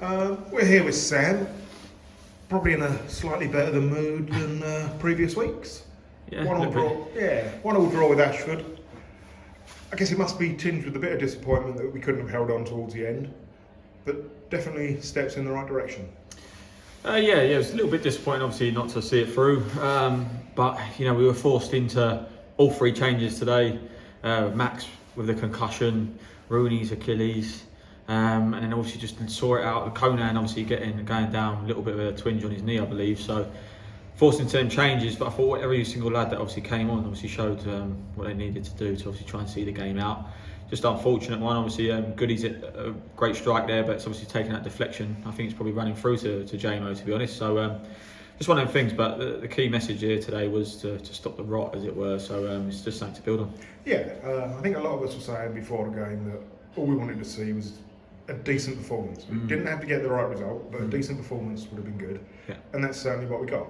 We're here with Sam, probably in a slightly better than mood than previous weeks. Yeah, 1-1 draw. Yeah, 1-1 draw with Ashford. I guess it must be tinged with a bit of disappointment that we couldn't have held on towards the end, but definitely steps in the right direction. Yeah, it was a little bit disappointing, obviously, not to see it through. But we were forced into all three changes today. Max with the concussion, Rooney's Achilles, and then obviously just saw it out. Conan obviously going down, a little bit of a twinge on his knee, I believe. So forced into them changes. But I thought every single lad that obviously came on obviously showed what they needed to do to obviously try and see the game out. Just unfortunate one, obviously. Goody's a great strike there, but it's obviously taking that deflection. I think it's probably running through to JMO, to be honest. So just one of them things. But the key message here today was to stop the rot, as it were. So it's just something to build on. Yeah, I think a lot of us were saying before the game that all we wanted to see was a decent performance. We didn't have to get the right result, but a decent performance would have been good. Yeah. And that's certainly what we got.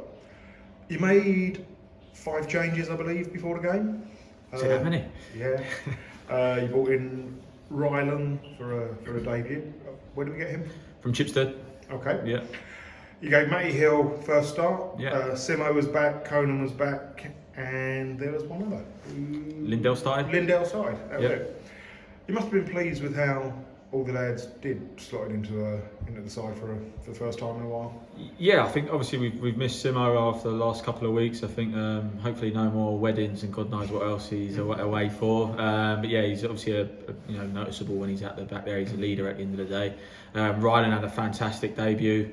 You made 5 changes, I believe, before the game. Is it that many? Yeah. You brought in Rylan for a debut. Where did we get him? From Chipstead. Okay. Yeah. You gave Matty Hill first start. Yeah. Simo was back, Conan was back, and there was one other. Lindell started. That was it. You must have been pleased with how all the lads did slot into the side for the first time in a while. Yeah, I think obviously we've missed Simo after the last couple of weeks. I think hopefully no more weddings and God knows what else he's away for. But yeah, he's obviously a noticeable when he's at the back there. He's a leader at the end of the day. Rylan had a fantastic debut.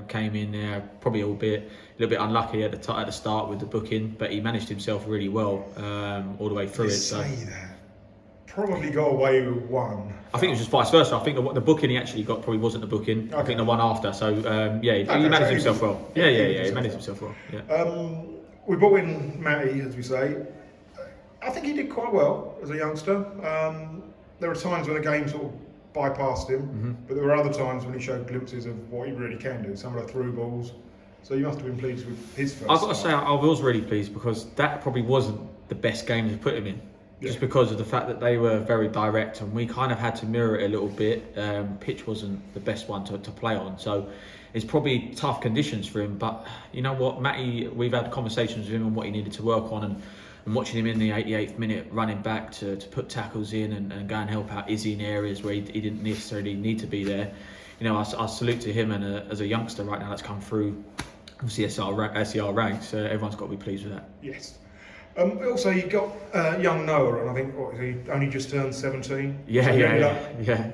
Came in there probably a little bit unlucky at the start with the booking, but he managed himself really well all the way through it. Say that. Probably got away with one. I think it was just vice versa. I think the booking he actually got probably wasn't the booking. Okay. I think the one after. So he managed himself well. Yeah, he managed himself well. Yeah. We brought in Matty, as we say. I think he did quite well as a youngster. There were times when the game sort of bypassed him, but there were other times when he showed glimpses of what he really can do. Some of the through balls. So you must have been pleased with his first. I've got to say I was really pleased because that probably wasn't the best game to put him in. Just because of the fact that they were very direct and we kind of had to mirror it a little bit. Pitch wasn't the best one to play on, so it's probably tough conditions for him. But you know what, Matty, we've had conversations with him on what he needed to work on, and watching him in the 88th minute running back to put tackles in and go and help out Izzy in areas where he didn't necessarily need to be there. I salute to him, and as a youngster right now that's come through obviously SER ranks, everyone's got to be pleased with that. Yes. Also, you got young Noah, and I think he only just turned 17. Yeah.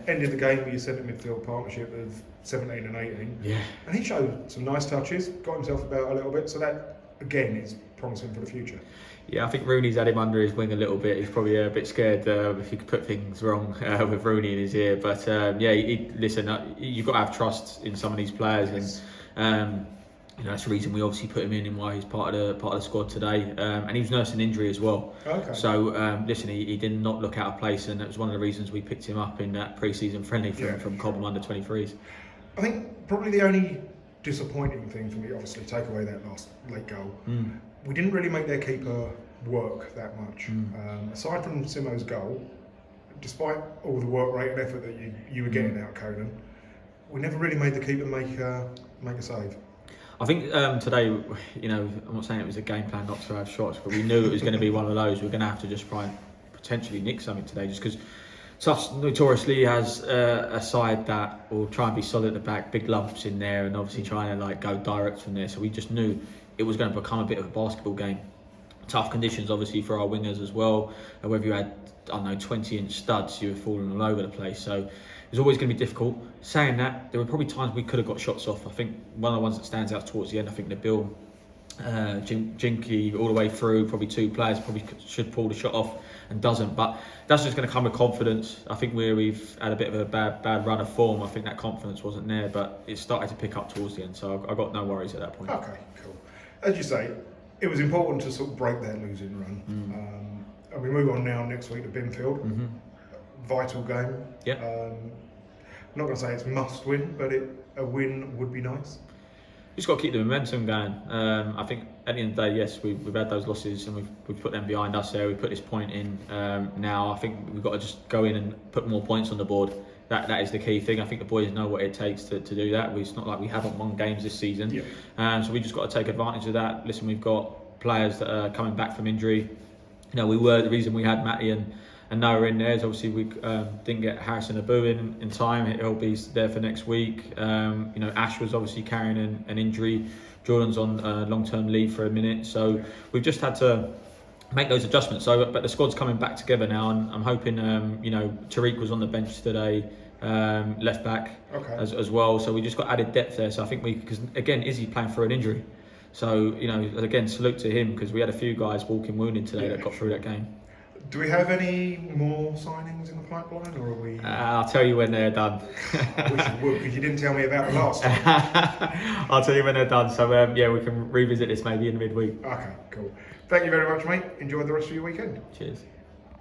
Ended the game with your centre midfield partnership of 17 and 18. Yeah. And he showed some nice touches, got himself about a little bit, so that again is promising for the future. Yeah, I think Rooney's had him under his wing a little bit. He's probably a bit scared if he could put things wrong with Rooney in his ear. But listen, you've got to have trust in some of these players, and that's the reason we obviously put him in and why he's part of the squad today. And he was nursing injury as well. Okay. So listen, he did not look out of place, and that was one of the reasons we picked him up in that pre-season friendly from Cobham under 23s. I think probably the only disappointing thing for me, obviously, take away that last late goal. We didn't really make their keeper work that much. Aside from Simo's goal, despite all the work rate and effort that you were getting out of Conan, we never really made the keeper make a save. I think today, I'm not saying it was a game plan not to have shots, but we knew it was going to be one of those. We're going to have to just try and potentially nick something today, just because Tufts notoriously has a side that will try and be solid at the back, big lumps in there, and obviously trying to go direct from there. So we just knew it was going to become a bit of a basketball game. Tough conditions, obviously, for our wingers as well. Whether you had 20-inch studs, you were falling all over the place. So it was always going to be difficult. Saying that, there were probably times we could have got shots off. I think one of the ones that stands out towards the end, I think Nabil, Jinky all the way through, probably 2 players probably should pull the shot off and doesn't. But that's just going to come with confidence. I think we've had a bit of a bad run of form. I think that confidence wasn't there, but it started to pick up towards the end. So I got no worries at that point. Okay, cool. As you say, it was important to sort of break that losing run. And we move on now next week to Binfield. Vital game. Yeah. I'm not going to say it's must win, but a win would be nice. Just got to keep the momentum going. I think at the end of the day, yes, we've had those losses and we've put them behind us there. We put this point in now. I think we've got to just go in and put more points on the board. that is the key thing. I think the boys know what it takes to do that. It's not like we haven't won games this season, so we just got to take advantage of that. Listen, we've got players that are coming back from injury. The reason we had Matty and Noah in there is obviously we didn't get Harrison Abu in time. He'll be there for next week. Ash was obviously carrying an injury. Jordan's on long-term leave for a minute, so we've just had to make those adjustments. But the squad's coming back together now, and I'm hoping. Tariq was on the bench today, left back as well. So we just got added depth there. So I think because again, Izzy playing through an injury. So again, salute to him because we had a few guys walking wounded today that got through that game. Do we have any more signings in the pipeline, or are we? I'll tell you when they're done. I wish you would, because you didn't tell me about the last one. I'll tell you when they're done. So we can revisit this maybe in midweek. Okay, cool. Thank you very much, mate. Enjoy the rest of your weekend. Cheers.